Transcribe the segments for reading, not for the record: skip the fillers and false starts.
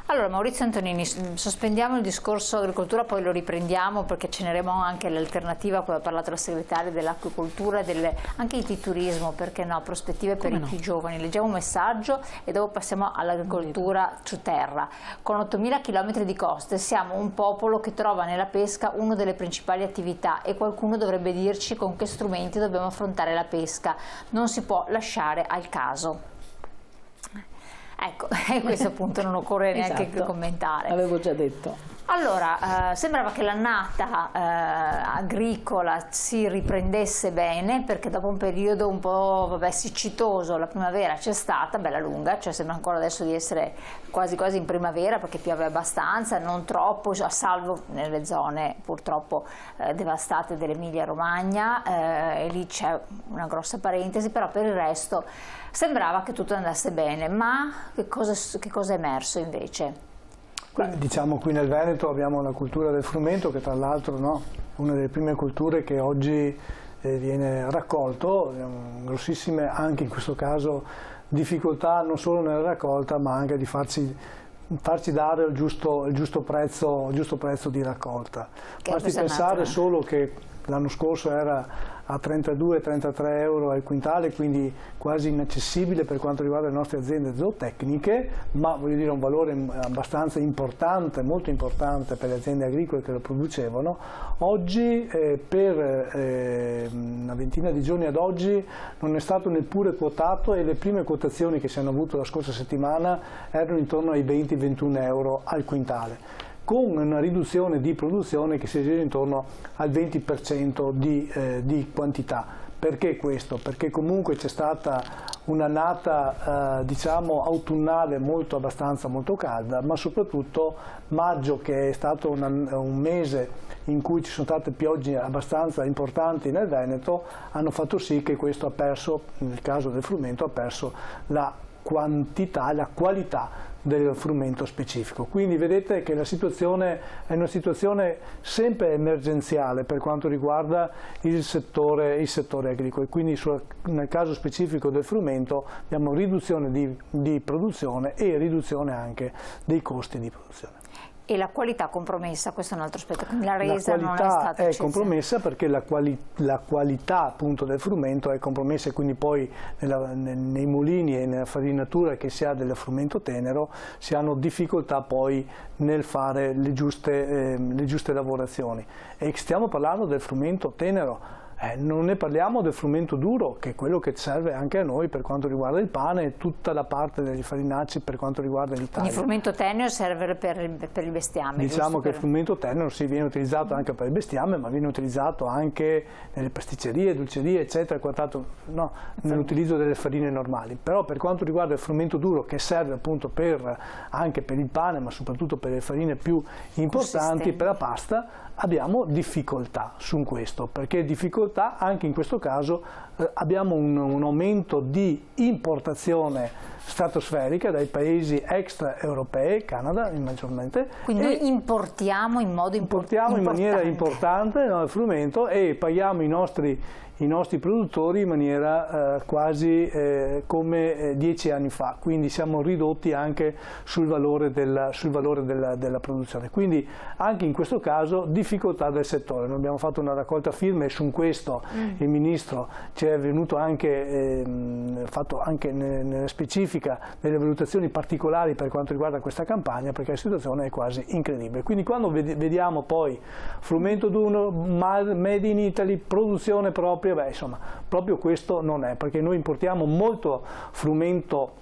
Allora Maurizio Antonini, sospendiamo il discorso agricoltura, poi lo riprendiamo perché ceneremo anche l'alternativa, come ha parlato la segretaria, dell'acquicoltura e anche di turismo, perché no, prospettive per i più giovani. Leggiamo un messaggio e dopo passiamo all'agricoltura su terra. Con 8.000 km di coste siamo un popolo che trova nella pesca una delle principali attività e qualcuno dovrebbe dirci con che strumenti dobbiamo affrontare la pesca. Non si può lasciare al caso. Ecco, e questo appunto non occorre neanche commentare. L'avevo già detto. Allora, sembrava che l'annata agricola si riprendesse bene, perché dopo un periodo un po' siccitoso, la primavera c'è stata, bella lunga, cioè sembra ancora adesso di essere quasi quasi in primavera, perché piove abbastanza, non troppo, a salvo nelle zone purtroppo devastate dell'Emilia Romagna, e lì c'è una grossa parentesi, però per il resto sembrava che tutto andasse bene. Ma che cosa è emerso invece? Beh, diciamo, qui nel Veneto abbiamo la cultura del frumento, che tra l'altro una delle prime culture che oggi viene raccolto, grossissime anche in questo caso difficoltà non solo nella raccolta ma anche di farci dare il giusto prezzo di raccolta. Basti pensare solo che l'anno scorso era a 32-33 euro al quintale, quindi quasi inaccessibile per quanto riguarda le nostre aziende zootecniche, ma voglio dire un valore abbastanza importante, molto importante per le aziende agricole che lo producevano. Oggi, per una ventina di giorni ad oggi, non è stato neppure quotato, e le prime quotazioni che si hanno avuto la scorsa settimana erano intorno ai 20-21 euro al quintale, con una riduzione di produzione che si aggira intorno al 20% di quantità. Perché questo? Perché comunque c'è stata un'annata diciamo autunnale abbastanza molto calda, ma soprattutto maggio, che è stato un mese in cui ci sono state piogge abbastanza importanti nel Veneto, hanno fatto sì che questo ha perso, nel caso del frumento, ha perso la quantità, la qualità del frumento specifico. Quindi vedete che la situazione è una situazione sempre emergenziale per quanto riguarda il settore agricolo, e quindi nel caso specifico del frumento abbiamo riduzione di produzione e riduzione anche dei costi di produzione. E la qualità compromessa, questo è un altro aspetto, quindi la resa non è stata La qualità è compromessa perché la qualità appunto del frumento è compromessa, e quindi poi nei mulini e nella farinatura che si ha del frumento tenero si hanno difficoltà poi nel fare le giuste lavorazioni. E stiamo parlando del frumento tenero. Non ne parliamo del frumento duro, che è quello che serve anche a noi per quanto riguarda il pane e tutta la parte degli farinacei per quanto riguarda l'Italia. Il frumento tenero serve per il bestiame. Diciamo che il frumento tenero viene utilizzato anche per il bestiame, ma viene utilizzato anche nelle pasticcerie, dolcerie, eccetera, nell'utilizzo delle farine normali. Però per quanto riguarda il frumento duro, che serve appunto anche per il pane, ma soprattutto per le farine più importanti, per la pasta, abbiamo difficoltà su questo, perché difficoltà anche in questo caso abbiamo un aumento di importazione stratosferica dai paesi extraeuropei, Canada maggiormente. Quindi noi importiamo in modo in maniera importante il frumento e paghiamo i nostri produttori in maniera quasi come 10 anni fa, quindi siamo ridotti anche sul valore della produzione. Quindi anche in questo caso difficoltà del settore. Noi abbiamo fatto una raccolta firme e su questo il Ministro ci è venuto anche, fatto anche nella specifica delle valutazioni particolari per quanto riguarda questa campagna, perché la situazione è quasi incredibile. Quindi quando vediamo poi frumento duro, made in Italy, produzione propria, insomma, proprio questo non è, perché noi importiamo molto frumento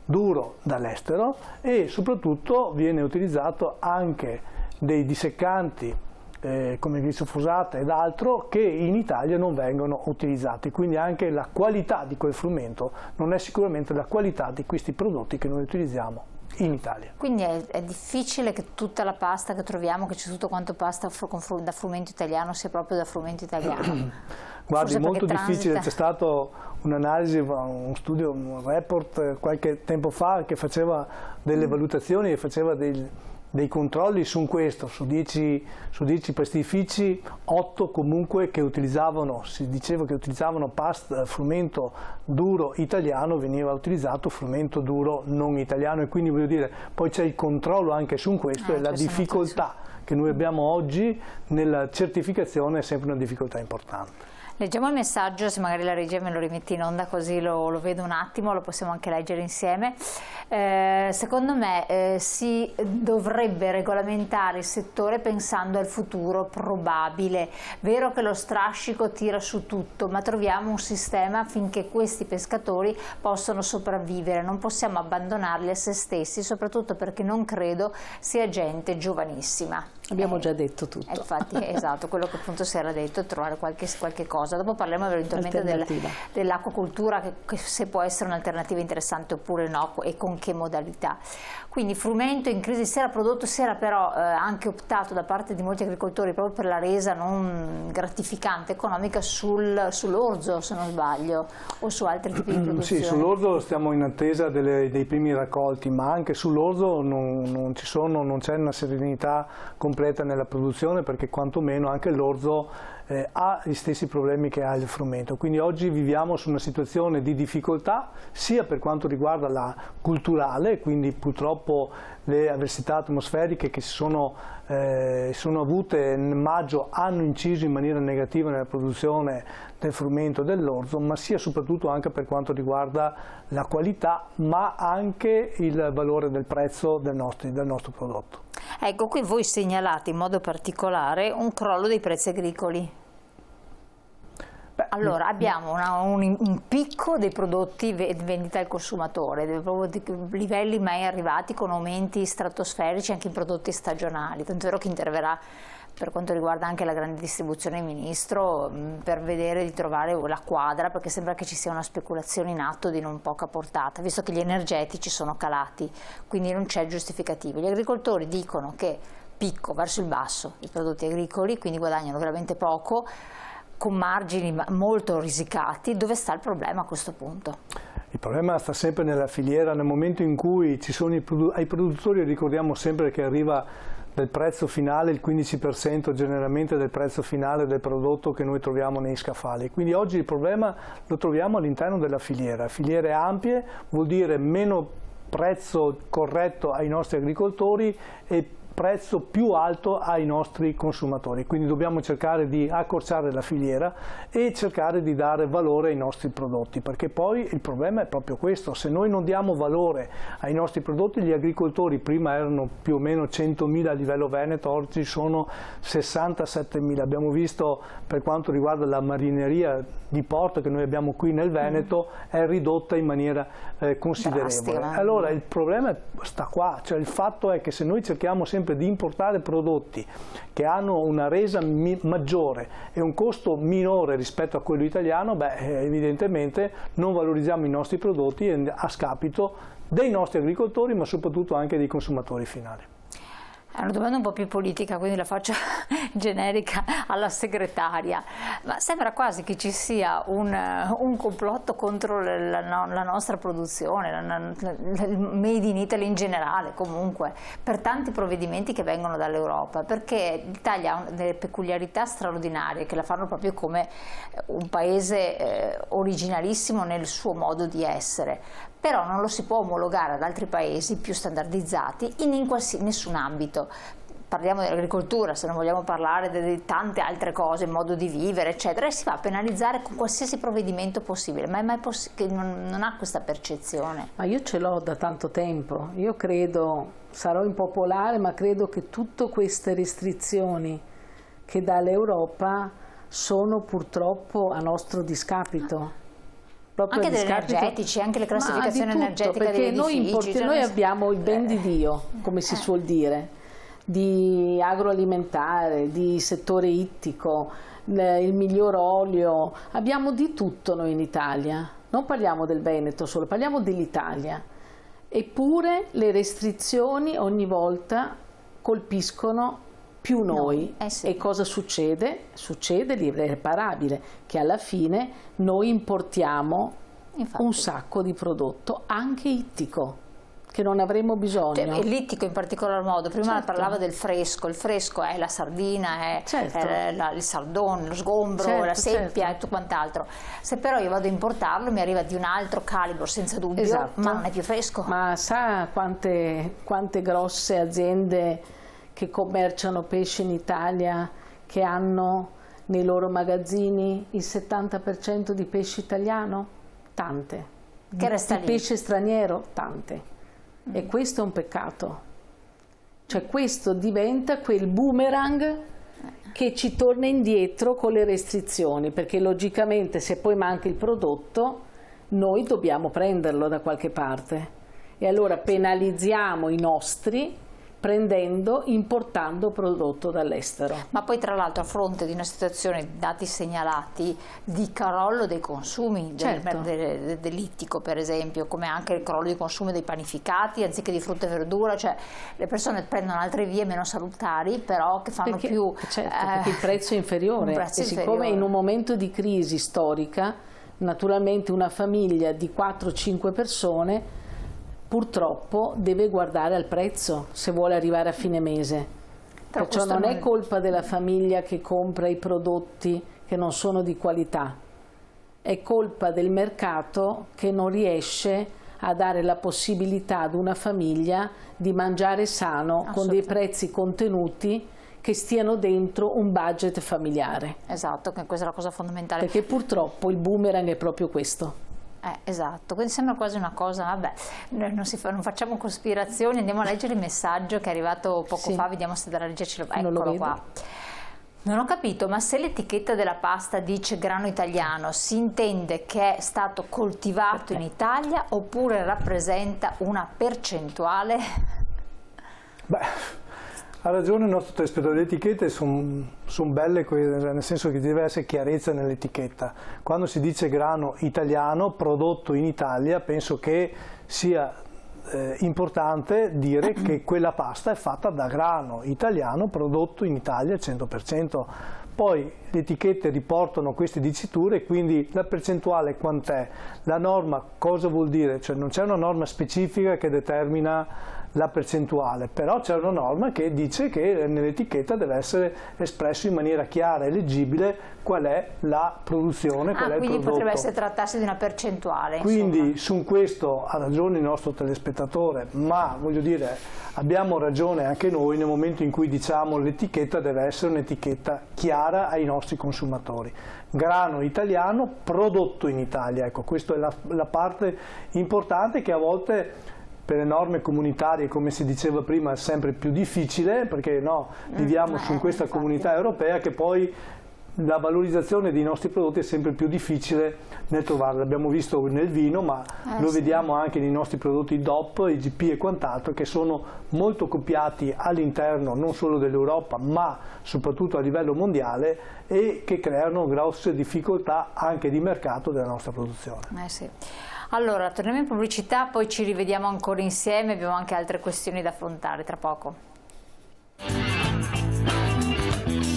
duro dall'estero e soprattutto viene utilizzato anche dei disseccanti come glisofosate ed altro che in Italia non vengono utilizzati, quindi anche la qualità di quel frumento non è sicuramente la qualità di questi prodotti che noi utilizziamo in Italia. Quindi è difficile che tutta la pasta che troviamo, che c'è tutto quanto pasta da frumento italiano, sia proprio da frumento italiano? Guardi, è molto difficile. C'è stato un'analisi, un studio, un report qualche tempo fa che faceva delle valutazioni e faceva dei controlli su questo, su 10 pastifici, 8 comunque che utilizzavano, si diceva che utilizzavano frumento duro italiano, veniva utilizzato frumento duro non italiano, e quindi voglio dire, poi c'è il controllo anche su questo, e la difficoltà che noi abbiamo oggi nella certificazione è sempre una difficoltà importante. Leggiamo il messaggio, se magari la regia me lo rimetti in onda così lo vedo un attimo, lo possiamo anche leggere insieme. Secondo me si dovrebbe regolamentare il settore pensando al futuro probabile. Vero che lo strascico tira su tutto, ma troviamo un sistema affinché questi pescatori possano sopravvivere. Non possiamo abbandonarli a se stessi, soprattutto perché non credo sia gente giovanissima. Abbiamo già detto tutto. Infatti, esatto, quello che appunto si era detto, trovare qualche cosa. Dopo parliamo eventualmente dell'acquacoltura, che se può essere un'alternativa interessante oppure no, e con che modalità. Quindi frumento in crisi si era però anche optato da parte di molti agricoltori proprio per la resa non gratificante economica sull'orzo, se non sbaglio, o su altri tipi di produzione. Sì, sull'orzo stiamo in attesa dei primi raccolti, ma anche sull'orzo non c'è una serenità completa nella produzione, perché quantomeno anche l'orzo ha gli stessi problemi che ha il frumento. Quindi oggi viviamo su una situazione di difficoltà sia per quanto riguarda la culturale, quindi purtroppo le avversità atmosferiche che si sono avute nel maggio hanno inciso in maniera negativa nella produzione del frumento dell'orzo, ma sia soprattutto anche per quanto riguarda la qualità, ma anche il valore del prezzo del nostro prodotto. Ecco, qui voi segnalate in modo particolare un crollo dei prezzi agricoli. Allora, abbiamo un picco dei prodotti vendita al consumatore, proprio livelli mai arrivati, con aumenti stratosferici anche in prodotti stagionali, tanto è vero che interverrà per quanto riguarda anche la grande distribuzione il Ministro per vedere di trovare la quadra, perché sembra che ci sia una speculazione in atto di non poca portata, visto che gli energetici sono calati, quindi non c'è giustificativo. Gli agricoltori dicono che picco verso il basso i prodotti agricoli, quindi guadagnano veramente poco, con margini molto risicati. Dove sta il problema a questo punto? Il problema sta sempre nella filiera, nel momento in cui ci sono ai produttori, ricordiamo sempre che arriva del prezzo finale il 15% generalmente del prezzo finale del prodotto che noi troviamo nei scaffali. Quindi oggi il problema lo troviamo all'interno della filiera. Filiere ampie vuol dire meno prezzo corretto ai nostri agricoltori e prezzo più alto ai nostri consumatori, quindi dobbiamo cercare di accorciare la filiera e cercare di dare valore ai nostri prodotti, perché poi il problema è proprio questo: se noi non diamo valore ai nostri prodotti, gli agricoltori prima erano più o meno 100.000 a livello veneto, oggi sono 67.000. Abbiamo visto per quanto riguarda la marineria di porto che noi abbiamo qui nel Veneto è ridotta in maniera considerevole. Allora il problema sta qua, cioè il fatto è che se noi cerchiamo sempre di importare prodotti che hanno una resa maggiore e un costo minore rispetto a quello italiano, evidentemente non valorizziamo i nostri prodotti a scapito dei nostri agricoltori, ma soprattutto anche dei consumatori finali. È una domanda un po' più politica, quindi la faccio generica alla segretaria, ma sembra quasi che ci sia un complotto contro la nostra produzione, il Made in Italy in generale, comunque, per tanti provvedimenti che vengono dall'Europa, perché l'Italia ha delle peculiarità straordinarie che la fanno proprio come un paese originalissimo nel suo modo di essere, però non lo si può omologare ad altri paesi più standardizzati in nessun ambito. Parliamo dell'agricoltura, se non vogliamo parlare di tante altre cose, modo di vivere, eccetera, e si va a penalizzare con qualsiasi provvedimento possibile, ma è mai che non ha questa percezione. Ma io ce l'ho da tanto tempo, io credo, sarò impopolare, ma credo che tutte queste restrizioni che dà l'Europa sono purtroppo a nostro discapito. Anche degli energetici, anche le classificazioni energetiche perché degli edifici. Noi abbiamo il ben di Dio, come si suol dire, di agroalimentare, di settore ittico, il miglior olio, abbiamo di tutto noi in Italia, non parliamo del Veneto solo, parliamo dell'Italia, eppure le restrizioni ogni volta colpiscono più noi. Sì. E cosa succede? Succede l'irreparabile, che alla fine noi importiamo un sacco di prodotto, anche ittico. che non avremo bisogno. Cioè, e l'ittico in particolar modo, prima Certo. parlava del fresco, il fresco è la sardina, è, Certo. è il sardone, lo sgombro, Certo, la seppia certo. e tutto quant'altro. Se però io vado a importarlo mi arriva di un altro calibro senza dubbio, Esatto. ma non è più fresco. Ma sa quante grosse aziende che commerciano pesce in Italia che hanno nei loro magazzini il 70% di pesce italiano? Tante. Che resta di lì. pesce straniero? Tante. E questo è un peccato. Cioè questo diventa quel boomerang che ci torna indietro con le restrizioni, perché logicamente se poi manca il prodotto noi dobbiamo prenderlo da qualche parte e allora penalizziamo i nostri importando prodotto dall'estero. Ma poi tra l'altro a fronte di una situazione, dati segnalati, di crollo dei consumi Certo. dell'ittico per esempio, come anche il crollo dei consumi dei panificati anziché di frutta e verdura, cioè le persone prendono altre vie meno salutari però che fanno più... Certo, perché il prezzo è inferiore e siccome in un momento di crisi storica naturalmente una famiglia di 4-5 persone purtroppo deve guardare al prezzo se vuole arrivare a fine mese. Però Perciò non è colpa della famiglia che compra i prodotti che non sono di qualità, è colpa del mercato che non riesce a dare la possibilità ad una famiglia di mangiare sano con dei prezzi contenuti che stiano dentro un budget familiare. Esatto, che questa è la cosa fondamentale. Perché purtroppo il boomerang è proprio questo. Esatto, quindi sembra quasi una cosa, vabbè, non facciamo cospirazioni, andiamo a leggere il messaggio che è arrivato poco fa, vediamo se da leggercelo, eccolo qua. Non ho capito, ma se l'etichetta della pasta dice grano italiano, si intende che è stato coltivato in Italia oppure rappresenta una percentuale? Beh, ha ragione il nostro telespettatore, le etichette sono belle, nel senso che deve essere chiarezza nell'etichetta. Quando si dice grano italiano, prodotto in Italia, penso che sia importante dire che quella pasta è fatta da grano italiano, prodotto in Italia al 100%. Poi le etichette riportano queste diciture, quindi la percentuale quant'è? La norma cosa vuol dire? Cioè non c'è una norma specifica che determina la percentuale, però c'è una norma che dice che nell'etichetta deve essere espresso in maniera chiara e leggibile qual è la produzione, qual è il quindi prodotto. potrebbe trattarsi di una percentuale. Quindi su questo ha ragione il nostro telespettatore, ma voglio dire, abbiamo ragione anche noi nel momento in cui diciamo l'etichetta deve essere un'etichetta chiara ai nostri consumatori. Grano italiano, prodotto in Italia, ecco, questa è la parte importante che a volte per le norme comunitarie, come si diceva prima, è sempre più difficile, perché viviamo su questa comunità europea che poi la valorizzazione dei nostri prodotti è sempre più difficile nel trovarla. L'abbiamo visto nel vino, ma lo vediamo anche nei nostri prodotti DOP, IGP e quant'altro, che sono molto copiati all'interno non solo dell'Europa, ma soprattutto a livello mondiale e che creano grosse difficoltà anche di mercato della nostra produzione. Allora, torniamo in pubblicità, poi ci rivediamo ancora insieme, abbiamo anche altre questioni da affrontare tra poco.